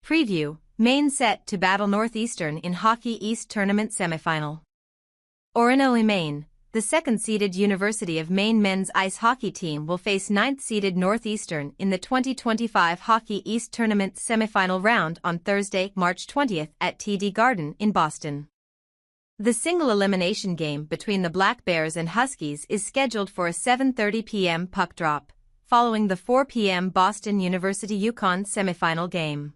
Preview: Maine set to battle Northeastern in Hockey East Tournament semifinal. Orono, Maine. The second-seeded University of Maine men's ice hockey team will face ninth-seeded Northeastern in the 2025 Hockey East Tournament semifinal round on Thursday, March 20th at TD Garden in Boston. The single-elimination game between the Black Bears and Huskies is scheduled for a 7:30 p.m. puck drop, following the 4 p.m. Boston University-UConn semifinal game.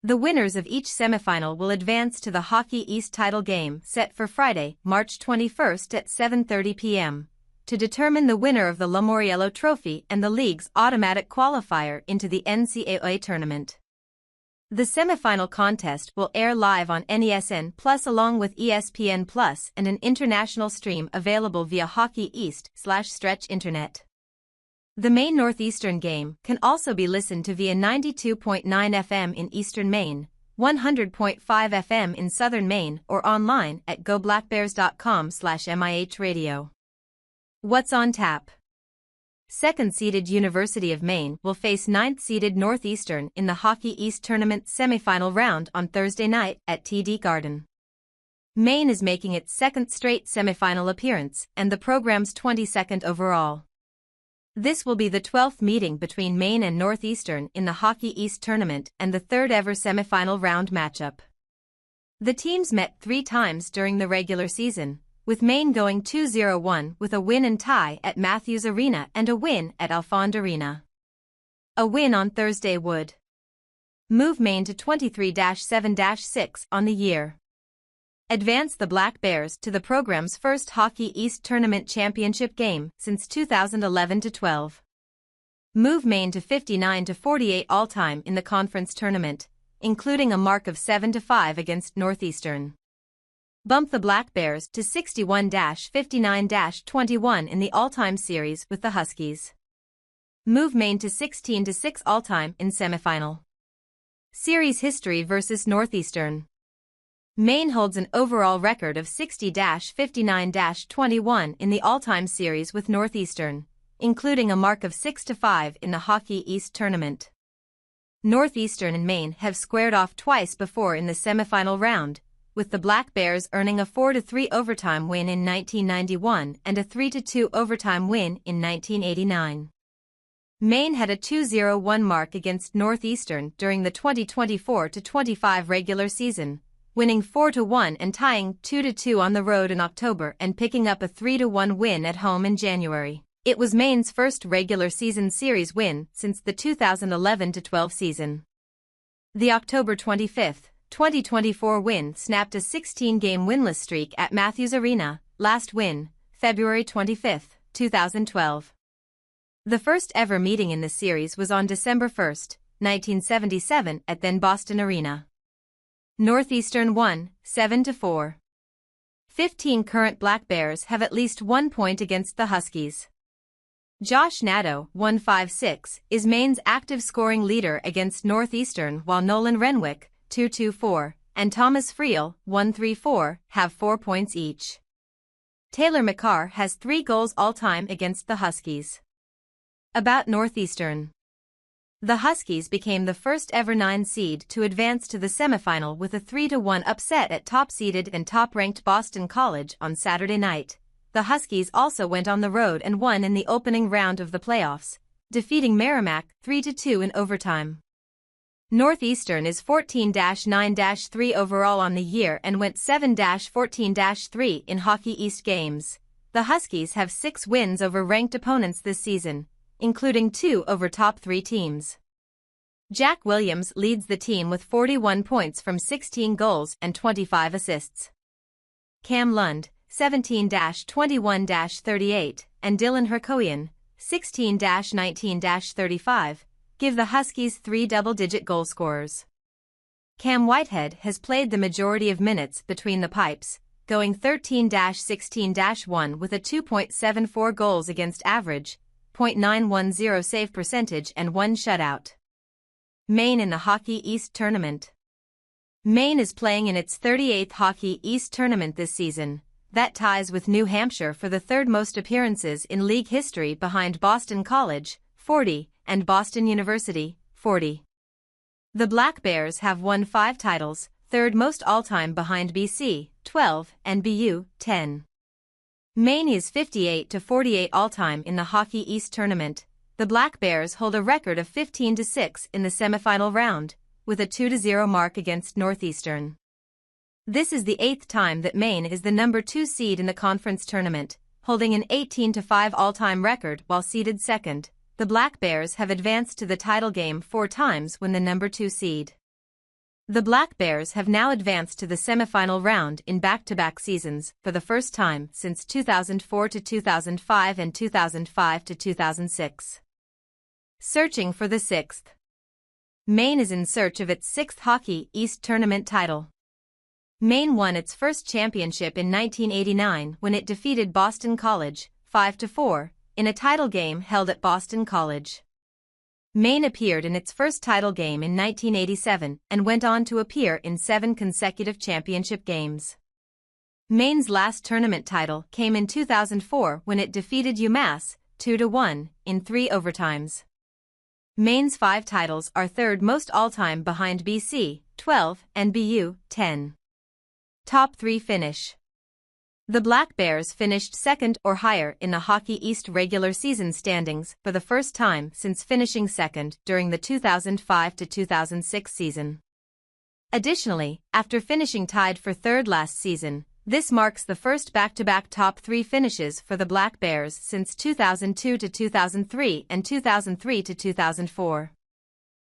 The winners of each semifinal will advance to the Hockey East title game set for Friday, March 21st at 7:30 p.m. to determine the winner of the Lamoriello Trophy and the league's automatic qualifier into the NCAA tournament. The semifinal contest will air live on NESN Plus along with ESPN Plus and an international stream available via hockeyeast/stretch internet. The Maine Northeastern game can also be listened to via 92.9 FM in Eastern Maine, 100.5 FM in Southern Maine, or online at goblackbears.com/MIH radio. What's on tap? Second-seeded University of Maine will face ninth-seeded Northeastern in the Hockey East Tournament semifinal round on Thursday night at TD Garden. Maine is making its second straight semifinal appearance and the program's 22nd overall. This will be the 12th meeting between Maine and Northeastern in the Hockey East Tournament and the third-ever semifinal round matchup. The teams met 3 times during the regular season, with Maine going 2-0-1 with a win and tie at Matthews Arena and a win at Alfond Arena. A win on Thursday would move Maine to 23-7-6 on the year, advance the Black Bears to the program's first Hockey East Tournament championship game since 2011-12. Move Maine to 59-48 all-time in the conference tournament, including a mark of 7-5 against Northeastern. Bump the Black Bears to 61-59-21 in the all-time series with the Huskies. Move Maine to 16-6 all-time in semifinal. Series history versus Northeastern. Maine holds an overall record of 60-59-21 in the all-time series with Northeastern, including a mark of 6-5 in the Hockey East Tournament. Northeastern and Maine have squared off twice before in the semifinal round, with the Black Bears earning a 4-3 overtime win in 1991 and a 3-2 overtime win in 1989. Maine had a 2-0-1 mark against Northeastern during the 2024-25 regular season, winning 4-1 and tying 2-2 on the road in October and picking up a 3-1 win at home in January. It was Maine's first regular season series win since the 2011-12 season. The October 25, 2024 win snapped a 16-game winless streak at Matthews Arena, last win, February 25, 2012. The first ever meeting in the series was on December 1, 1977 at then Boston Arena. Northeastern won, 7-4. 15 current Black Bears have at least 1 point against the Huskies. Josh Nadeau, 156, is Maine's active scoring leader against Northeastern, while Nolan Renwick, 224, and Thomas Friel, 134, have 4 points each. Taylor McCarr has 3 goals all-time against the Huskies. About Northeastern. The Huskies became the first-ever 9 seed to advance to the semifinal with a 3-1 upset at top-seeded and top-ranked Boston College on Saturday night. The Huskies also went on the road and won in the opening round of the playoffs, defeating Merrimack 3-2 in overtime. Northeastern is 14-9-3 overall on the year and went 7-14-3 in Hockey East games. The Huskies have 6 wins over ranked opponents this season, including 2 over top 3 teams. Jack Williams leads the team with 41 points from 16 goals and 25 assists. Cam Lund, 17-21-38, and Dylan Herkoian, 16-19-35, give the Huskies 3 double-digit goal scorers. Cam Whitehead has played the majority of minutes between the pipes, going 13-16-1 with a 2.74 goals against average, .910 save percentage and 1 shutout. Maine in the Hockey East Tournament. Maine is playing in its 38th Hockey East Tournament this season. That ties with New Hampshire for the 3rd most appearances in league history behind Boston College, 40, and Boston University, 40. The Black Bears have won 5 titles, third most all-time behind BC, 12, and BU, 10. Maine is 58-48 all-time in the Hockey East tournament. The Black Bears hold a record of 15-6 in the semifinal round, with a 2-0 mark against Northeastern. This is the 8th time that Maine is the number 2 seed in the conference tournament, holding an 18-5 all-time record while seeded second. The Black Bears have advanced to the title game 4 times when the number 2 seed. The Black Bears have now advanced to the semifinal round in back-to-back seasons for the first time since 2004-2005 and 2005-2006. Searching for the 6th. Maine is in search of its 6th Hockey East tournament title. Maine won its first championship in 1989 when it defeated Boston College, 5-4, in a title game held at Boston College. Maine appeared in its first title game in 1987 and went on to appear in 7 consecutive championship games. Maine's last tournament title came in 2004 when it defeated UMass, 2-1, in 3 overtimes. Maine's 5 titles are third most all-time behind BC, 12, and BU, 10. Top 3 finish. The Black Bears finished second or higher in the Hockey East regular season standings for the first time since finishing second during the 2005-2006 season. Additionally, after finishing tied for third last season, this marks the first back-to-back top 3 finishes for the Black Bears since 2002-2003 and 2003-2004.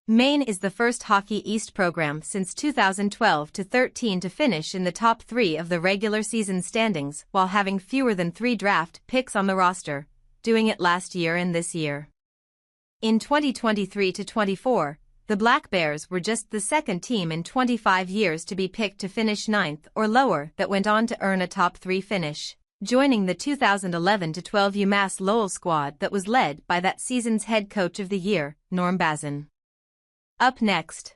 Maine is the first Hockey East program since 2012-13 to finish in the top 3 of the regular season standings while having fewer than 3 draft picks on the roster, doing it last year and this year. In 2023-24, the Black Bears were just the second team in 25 years to be picked to finish 9th or lower that went on to earn a top 3 finish, joining the 2011-12 UMass Lowell squad that was led by that season's head coach of the year, Norm Bazin. Up next.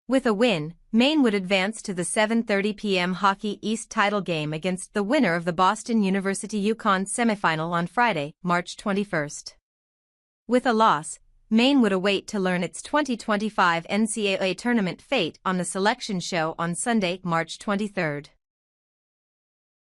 With a win, Maine would advance to the 7:30 p.m. Hockey East title game against the winner of the Boston University-UConn semifinal on Friday, March 21st. With a loss, Maine would await to learn its 2025 NCAA tournament fate on the selection show on Sunday, March 23rd.